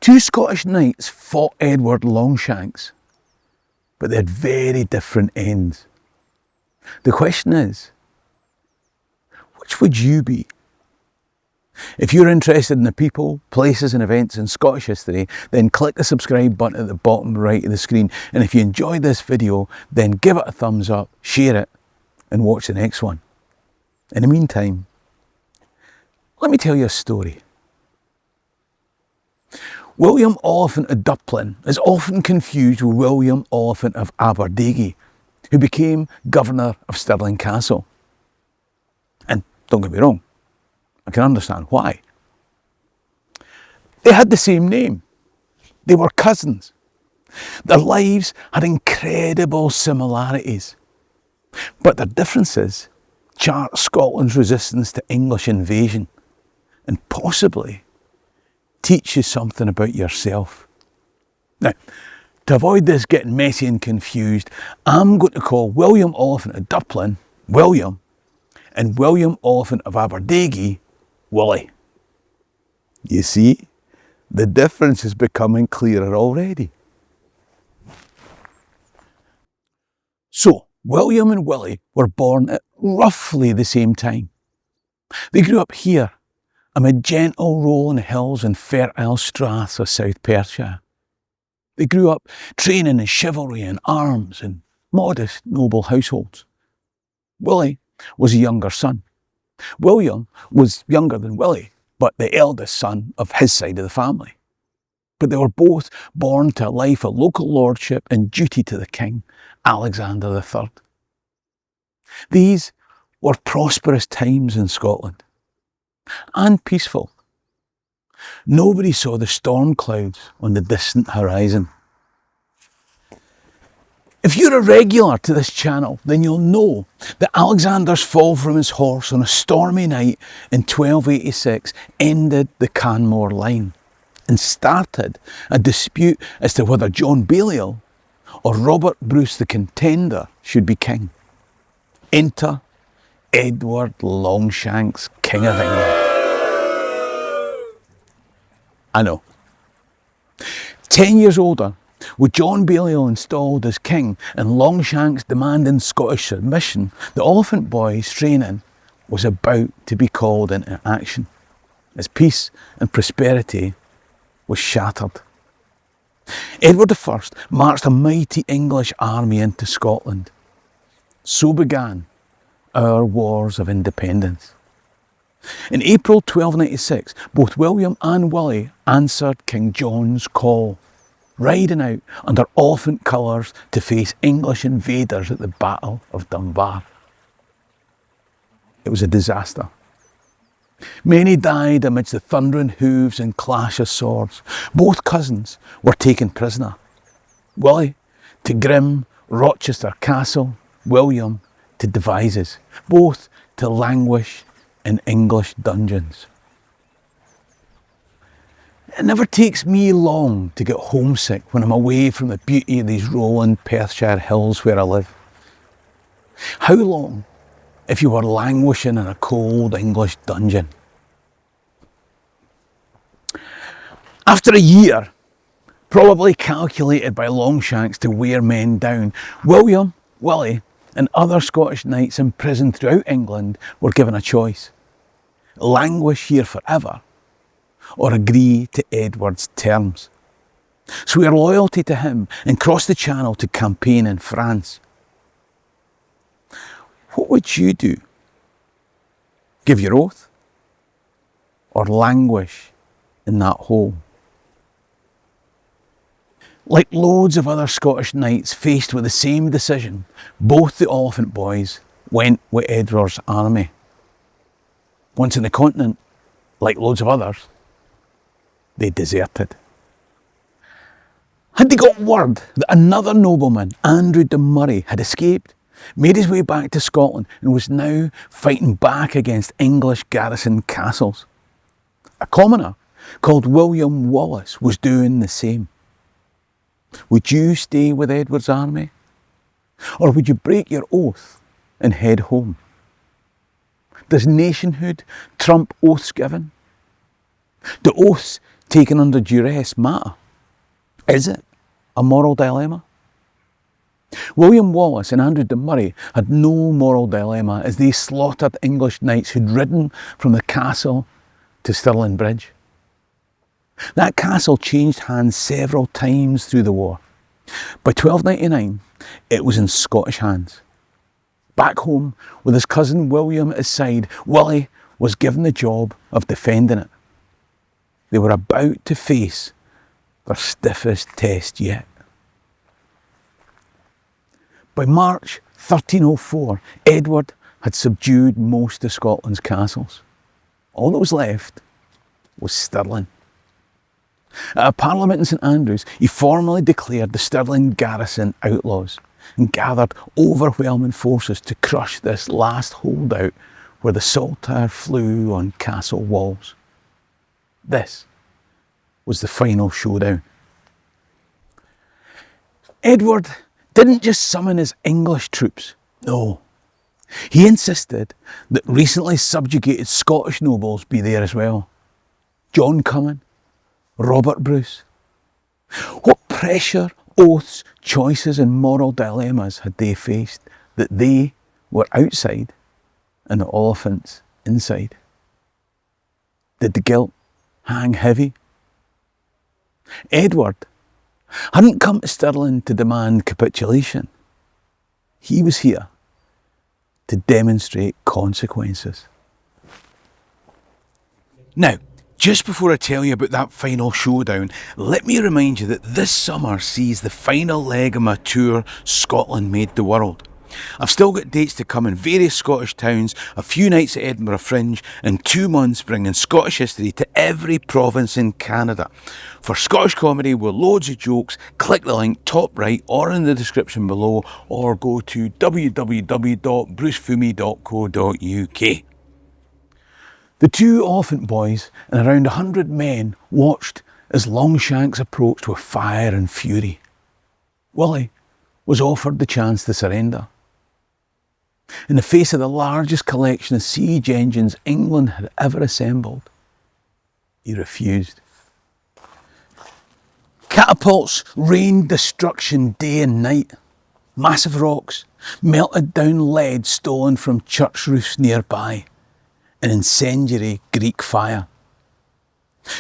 Two Scottish knights fought Edward Longshanks, but they had very different ends. The question is, which would you be? If you're interested in the people, places and events in Scottish history, then click the subscribe button at the bottom right of the screen. And if you enjoyed this video, then give it a thumbs up, share it and watch the next one. In the meantime, let me tell you a story. Willliam Oliphant of Dublin is often confused with Willliam Oliphant of Aberdegie, who became governor of Stirling Castle. And don't get me wrong, I can understand why. They had the same name. They were cousins. Their lives had incredible similarities. But their differences chart Scotland's resistance to English invasion and possibly teach you something about yourself. Now, to avoid this getting messy and confused, I'm going to call Willliam Oliphant of Dublin William and Willliam Oliphant of Aberdegie Willie. You see, the difference is becoming clearer already. So, William and Willie were born at roughly the same time. They grew up here, amid gentle rolling hills and fertile straths of South Perthshire. They grew up training in chivalry and arms in modest, noble households. Willie was a younger son. William was younger than Willie, but the eldest son of his side of the family. But they were both born to a life of local lordship and duty to the king, Alexander III. These were prosperous times in Scotland, and peaceful. Nobody saw the storm clouds on the distant horizon. If you're a regular to this channel, then you'll know that Alexander's fall from his horse on a stormy night in 1286 ended the Canmore line and started a dispute as to whether John Balliol or Robert Bruce the Contender should be king. Enter Edward Longshanks, King of England. I know. 10 years older, with John Balliol installed as king and Longshanks demanding Scottish submission, the Oliphant boys' training was about to be called into action as peace and prosperity was shattered. Edward I marched a mighty English army into Scotland. So began our wars of independence. In April 1296, both William and Willie answered King John's call, riding out under Oliphant colours to face English invaders at the Battle of Dunbar. It was a disaster. Many died amidst the thundering hooves and clash of swords. Both cousins were taken prisoner. Willie to grim Rochester Castle, William to Devizes, both to languish in English dungeons. It never takes me long to get homesick when I'm away from the beauty of these rolling Perthshire hills where I live. How long if you were languishing in a cold English dungeon? After a year, probably calculated by Longshanks to wear men down, William, Willie and other Scottish knights imprisoned throughout England were given a choice: languish here forever or agree to Edward's terms, swear loyalty to him and cross the Channel to campaign in France. What would you do? Give your oath or languish in that hole? Like loads of other Scottish knights faced with the same decision, both the Oliphant boys went with Edward's army. Once in the continent, like loads of others, they deserted. Had they got word that another nobleman, Andrew de Murray, had escaped, made his way back to Scotland and was now fighting back against English garrison castles, a commoner called William Wallace was doing the same. Would you stay with Edward's army? Or would you break your oath and head home? Does nationhood trump oaths given? Do oaths taken under duress matter? Is it a moral dilemma? William Wallace and Andrew de Murray had no moral dilemma as they slaughtered English knights who'd ridden from the castle to Stirling Bridge. That castle changed hands several times through the war. By 1299, it was in Scottish hands. Back home, with his cousin William at his side, Willie was given the job of defending it. They were about to face their stiffest test yet. By March 1304, Edward had subdued most of Scotland's castles. All that was left was Stirling. At a parliament in St Andrews, he formally declared the Stirling garrison outlaws and gathered overwhelming forces to crush this last holdout where the saltire flew on castle walls. This was the final showdown. Edward didn't just summon his English troops. No, he insisted that recently subjugated Scottish nobles be there as well. John Cummin, Robert Bruce. What pressure, oaths, choices and moral dilemmas had they faced that they were outside and the Olphants inside? Did the guilt hang heavy? Edward hadn't come to Stirling to demand capitulation. He was here to demonstrate consequences. Now, just before I tell you about that final showdown, let me remind you that this summer sees the final leg of my tour, Scotland Made the World. I've still got dates to come in various Scottish towns, a few nights at Edinburgh Fringe, and 2 months bringing Scottish history to every province in Canada. For Scottish comedy with loads of jokes, click the link top right or in the description below, or go to www.brucefummey.co.uk. The 2 Olphant boys and around 100 men watched as Longshanks approached with fire and fury. Willie was offered the chance to surrender. In the face of the largest collection of siege engines England had ever assembled, he refused. Catapults rained destruction day and night. Massive rocks, melted down lead stolen from church roofs nearby, an incendiary Greek fire.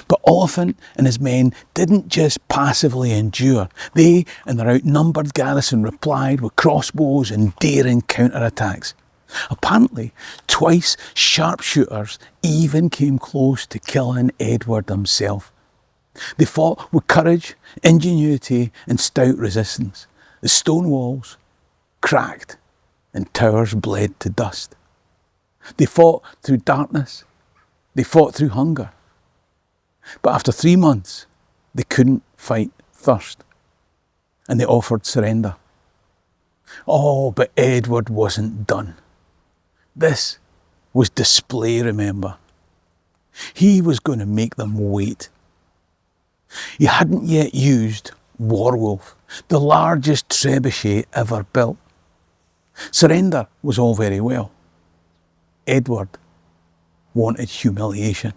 But Oliphant and his men didn't just passively endure. They and their outnumbered garrison replied with crossbows and daring counterattacks. Apparently, twice sharpshooters even came close to killing Edward himself. They fought with courage, ingenuity and stout resistance. The stone walls cracked and towers bled to dust. They fought through darkness. They fought through hunger. But after 3 months, they couldn't fight thirst, and they offered surrender. Oh, but Edward wasn't done. This was display, remember. He was going to make them wait. He hadn't yet used Warwolf, the largest trebuchet ever built. Surrender was all very well. Edward wanted humiliation.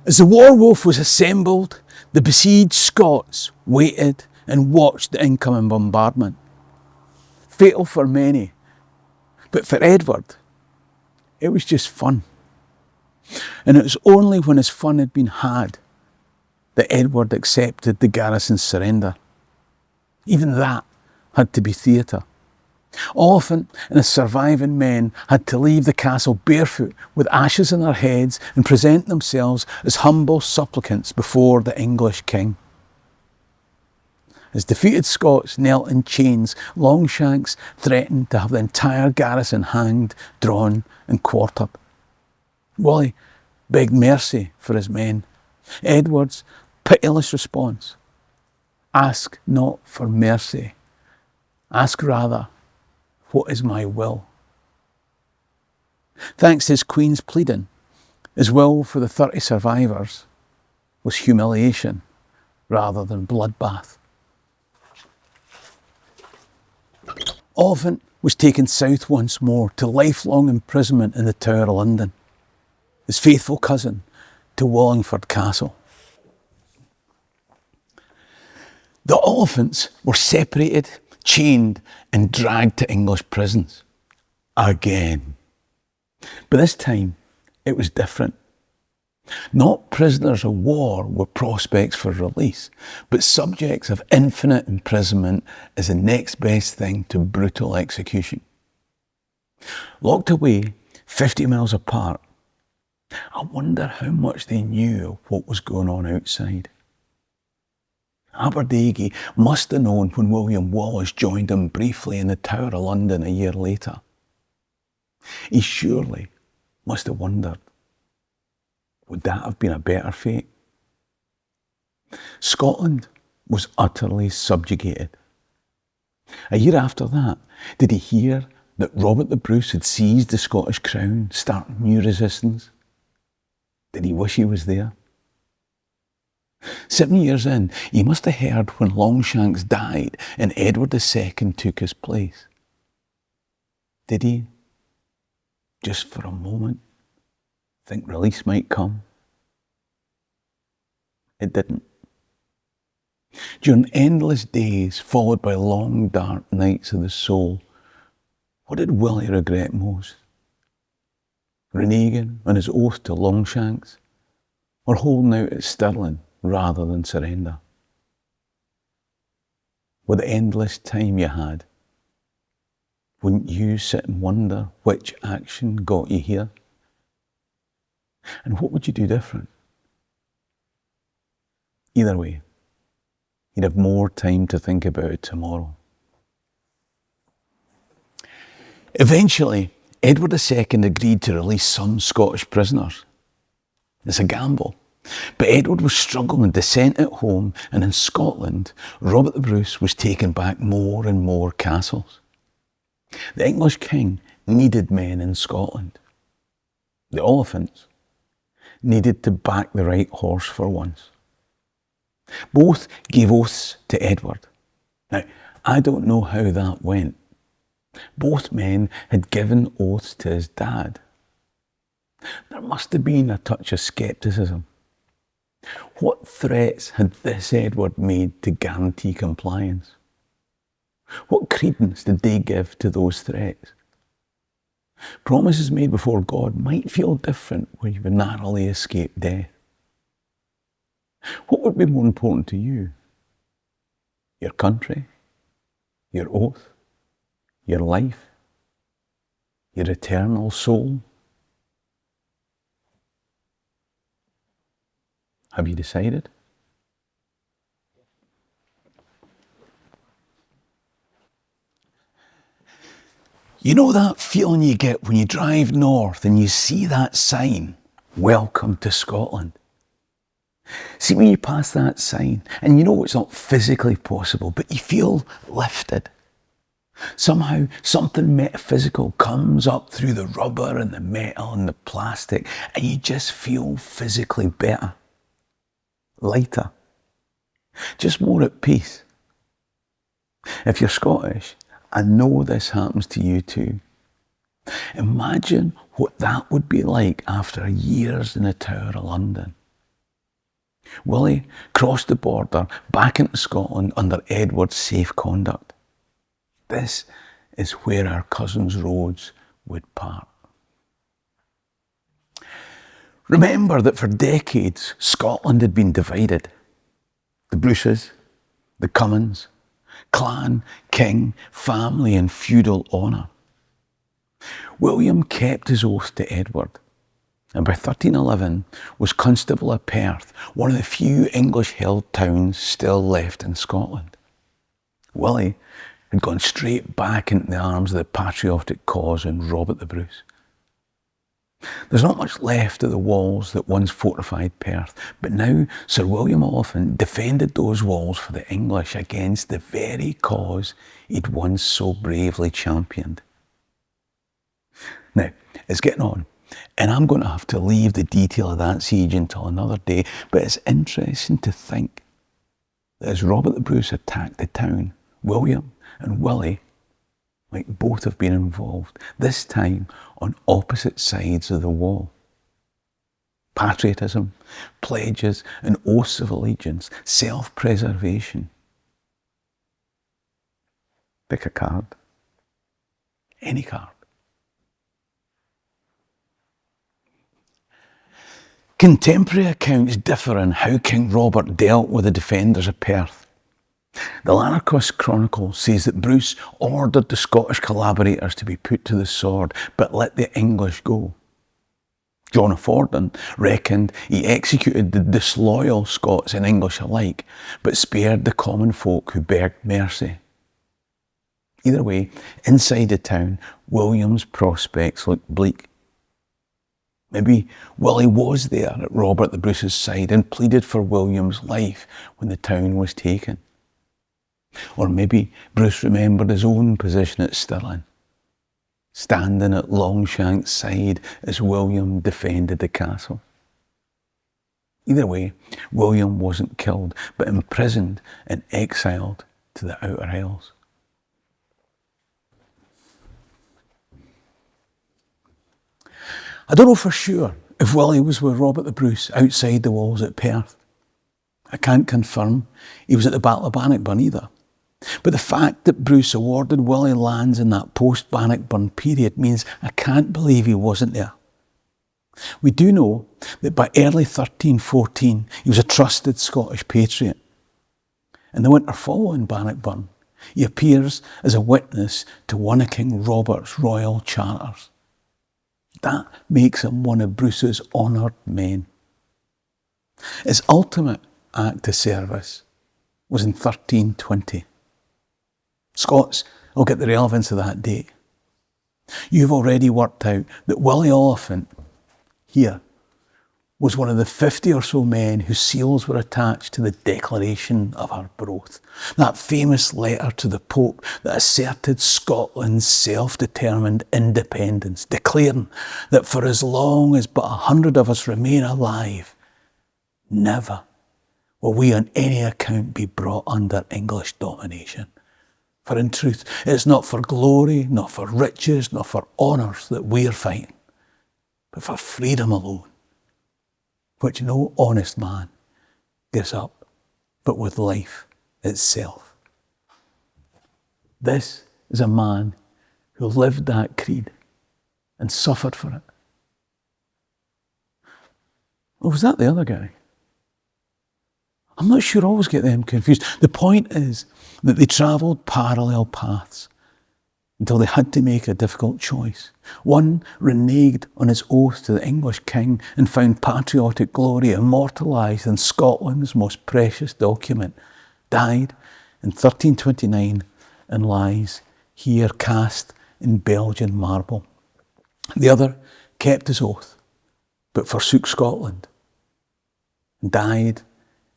As the Warwolf was assembled, the besieged Scots waited and watched the incoming bombardment. Fatal for many, but for Edward, it was just fun. And it was only when his fun had been had that Edward accepted the garrison's surrender. Even that had to be theatre. Oliphant and his surviving men had to leave the castle barefoot with ashes on their heads and present themselves as humble supplicants before the English king. As defeated Scots knelt in chains, Longshanks threatened to have the entire garrison hanged, drawn and quartered. Willie begged mercy for his men. Edward's pitiless response: "Ask not for mercy, ask rather, what is my will?" Thanks to his queen's pleading, his will for the 30 survivors was humiliation rather than bloodbath. Oliphant was taken south once more to lifelong imprisonment in the Tower of London. his faithful cousin, to Wallingford Castle. The Olphants were separated, chained and dragged to English prisons. Again. But this time, it was different. Not prisoners of war with prospects for release, but subjects of infinite imprisonment as the next best thing to brutal execution. Locked away 50 miles apart, I wonder how much they knew of what was going on outside. Aberdeen must have known when William Wallace joined him briefly in the Tower of London a year later. He surely must have wondered, would that have been a better fate? Scotland was utterly subjugated. A year after that, did he hear that Robert the Bruce had seized the Scottish crown, starting new resistance? Did he wish he was there? 7 years in, he must have heard when Longshanks died and Edward II took his place. Did he, just for a moment, think release might come? It didn't. During endless days followed by long dark nights of the soul, what did Willie regret most? Reneging on his oath to Longshanks, or holding out at Stirling rather than surrender? With the endless time you had, wouldn't you sit and wonder which action got you here? And what would you do different? Either way, you'd have more time to think about it tomorrow. Eventually, Edward II agreed to release some Scottish prisoners. It's a gamble, but Edward was struggling with dissent at home, and in Scotland, Robert the Bruce was taking back more and more castles. The English king needed men in Scotland. The Olphants needed to back the right horse for once. Both gave oaths to Edward. Now, I don't know how that went. Both men had given oaths to his dad. There must have been a touch of scepticism. What threats had this Edward made to guarantee compliance? What credence did they give to those threats? Promises made before God might feel different when you narrowly escape death. What would be more important to you? Your country? Your oath? Your life? Your eternal soul? Have you decided? You know that feeling you get when you drive north and you see that sign, "Welcome to Scotland"? See, when you pass that sign, and you know it's not physically possible, but you feel lifted. Somehow, something metaphysical comes up through the rubber and the metal and the plastic, and you just feel physically better, lighter, just more at peace. If you're Scottish, I know this happens to you too. Imagine what that would be like after years in the Tower of London. Willie crossed the border back into Scotland under Edward's safe conduct. This is where our cousins' roads would part. Remember that for decades, Scotland had been divided. The Bruces, the Cummins, clan, king, family and feudal honour. William kept his oath to Edward, and by 1311 was Constable of Perth, one of the few English-held towns still left in Scotland. Willie had gone straight back into the arms of the patriotic cause and Robert the Bruce. There's not much left of the walls that once fortified Perth, but now Sir Willliam Oliphant defended those walls for the English against the very cause he'd once so bravely championed. Now, it's getting on, and I'm going to have to leave the detail of that siege until another day, but it's interesting to think that as Robert the Bruce attacked the town, William and Willie might both have been involved, this time on opposite sides of the wall. patriotism, pledges and oaths of allegiance, self-preservation. Pick a card. Any card. Contemporary accounts differ on how King Robert dealt with the defenders of Perth. The Lanarkos Chronicle says that Bruce ordered the Scottish collaborators to be put to the sword, but let the English go. John of Fordun reckoned he executed the disloyal Scots and English alike, but spared the common folk who begged mercy. Either way, inside the town, William's prospects looked bleak. Maybe Willie was there at Robert the Bruce's side and pleaded for William's life when the town was taken. Or maybe Bruce remembered his own position at Stirling, standing at Longshanks' side as William defended the castle. Either way, William wasn't killed, but imprisoned and exiled to the Outer Isles. I don't know for sure if Willie was with Robert the Bruce outside the walls at Perth. I can't confirm he was at the Battle of Bannockburn either. But the fact that Bruce awarded Willie lands in that post-Bannockburn period means I can't believe he wasn't there. We do know that by early 1314 he was a trusted Scottish patriot. In the winter following Bannockburn, he appears as a witness to one of King Robert's royal charters. That makes him one of Bruce's honoured men. His ultimate act of service was in 1320. Scots will get the relevance of that date. You've already worked out that Willliam Oliphant here was one of the 50 or so men whose seals were attached to the Declaration of Arbroath, that famous letter to the Pope that asserted Scotland's self-determined independence, declaring that for as long as but 100 of us remain alive, never will we on any account be brought under English domination. For in truth, it is not for glory, not for riches, not for honours that we are fighting, but for freedom alone, which no honest man gives up, but with life itself. This is a man who lived that creed and suffered for it. Or was that the other guy? I'm not sure, I always get them confused. The point is that they travelled parallel paths until they had to make a difficult choice. One reneged on his oath to the English king and found patriotic glory immortalised in Scotland's most precious document, died in 1329 and lies here cast in Belgian marble. The other kept his oath, but forsook Scotland and died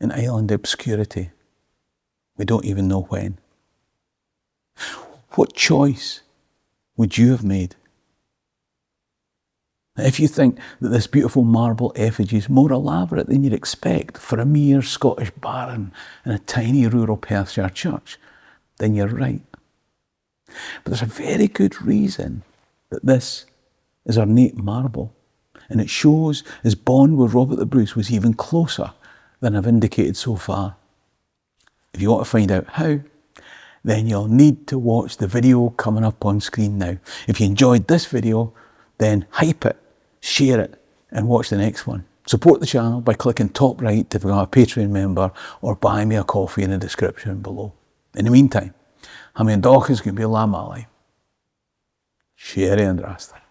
in island obscurity. We don't even know when. What choice would you have made? Now, if you think that this beautiful marble effigy is more elaborate than you'd expect for a mere Scottish baron in a tiny rural Perthshire church, then you're right. But there's a very good reason that this is ornate marble, and it shows his bond with Robert the Bruce was even closer than I've indicated so far. If you want to find out how, then you'll need to watch the video coming up on screen now. If you enjoyed this video, then hype it, share it, and watch the next one. Support the channel by clicking top right to become a Patreon member or buy me a coffee in the description below. In the meantime, Hummy and Dawkins can be Lamali. Sherry and Rasta.